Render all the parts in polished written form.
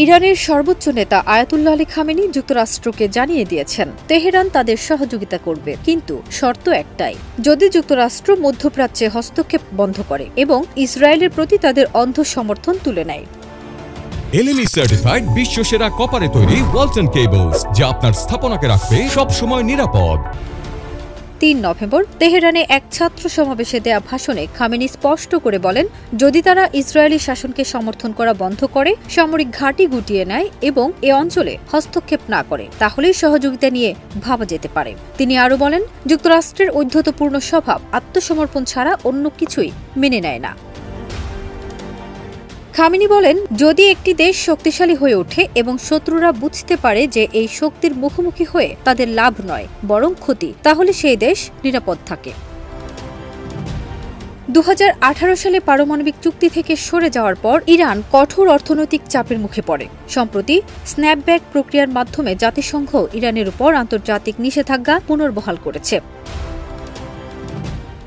ইরানের সর্বোচ্চ নেতা আয়াতুল্লাহ আলী খামেনি যুক্তরাষ্ট্রকে জানিয়ে দিয়েছেন তেহরান তাদের সহযোগিতা করবে, কিন্তু শর্ত একটাই, যদি যুক্তরাষ্ট্র মধ্যপ্রাচ্যে হস্তক্ষেপ বন্ধ করে এবং ইসরায়েলের প্রতি তাদের অন্ধ সমর্থন তুলে নেয়। এলএমই সার্টিফাইড বিশ্বসেরা কপারে তৈরি ওয়ালটন কেবলস, যা আপনার স্থাপনাকে রাখবে সব সময় নিরাপদ। ৩ নভেম্বর তেহরানে এক ছাত্র সমাবেশে দেয়া ভাষণে খামেনি স্পষ্ট করে বলেন, যদি তারা ইসরায়েলি শাসনকে সমর্থন করা বন্ধ করে, সামরিক ঘাঁটি গুটিয়ে নেয় এবং এ অঞ্চলে হস্তক্ষেপ না করে, তাহলেই সহযোগিতা নিয়ে ভাবা যেতে পারে। তিনি আরও বলেন, যুক্তরাষ্ট্রের ঔদ্ধত্যপূর্ণ স্বভাব আত্মসমর্পণ ছাড়া অন্য কিছুই মেনে নেয় না। খামেনি বলেন, যদি একটি দেশ শক্তিশালী হয়ে ওঠে এবং শত্রুরা বুঝতে পারে যে এই শক্তির মুখোমুখি হয়ে তাদের লাভ নয় বরং ক্ষতি, তাহলে সেই দেশ নিরাপদ থাকে। ২০১৮ সালে পারমাণবিক চুক্তি থেকে সরে যাওয়ার পর ইরান কঠোর অর্থনৈতিক চাপের মুখে পড়ে। সম্প্রতি স্ন্যাপব্যাক প্রক্রিয়ার মাধ্যমে জাতিসংঘ ইরানের উপর আন্তর্জাতিক নিষেধাজ্ঞা পুনর্বহাল করেছে।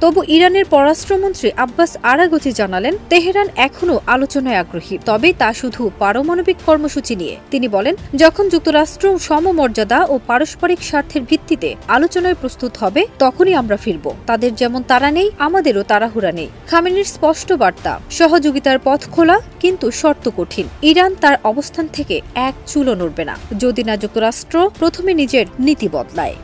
তবু ইরানের পররাষ্ট্রমন্ত্রী আব্বাস আরাগচি জানালেন, তেহরান এখনও আলোচনায় আগ্রহী, তবে তা শুধু পারমাণবিক কর্মসূচি নিয়ে। তিনি বলেন, যখন যুক্তরাষ্ট্র সমমর্যাদা ও পারস্পরিক স্বার্থের ভিত্তিতে আলোচনায় প্রস্তুত হবে, তখনই আমরা ফিরব। তাদের যেমন তাড়া নেই, আমাদেরও তাড়াহুড়া নেই। খামেনির স্পষ্ট বার্তা, সহযোগিতার পথ খোলা, কিন্তু শর্ত কঠিন। ইরান তার অবস্থান থেকে এক চুলও নড়বে না, যদি না যুক্তরাষ্ট্র প্রথমে নিজের নীতি বদলায়।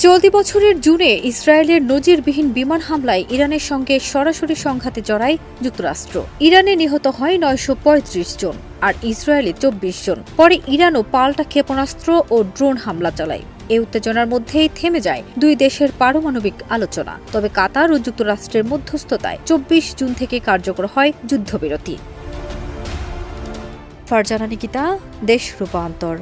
চলতি বছরের জুনে ইসরায়েলের নজিরবিহীন বিমান হামলায় ইরানের সঙ্গে সরাসরি সংঘাতে জড়ায় যুক্তরাষ্ট্র। ইরানে নিহত হয় ৯৩৫ জন আর ইসরায়েলে ২৪ জন। পরে ইরানও পাল্টা ক্ষেপণাস্ত্র ও ড্রোন হামলা চালায়। এই উত্তেজনার মধ্যেই থেমে যায় দুই দেশের পারমাণবিক আলোচনা। তবে কাতার ও যুক্তরাষ্ট্রের মধ্যস্থতায় ২৪ জুন থেকে কার্যকর হয় যুদ্ধবিরতি। ফারজানা নিকিতা, দেশ রূপান্তর।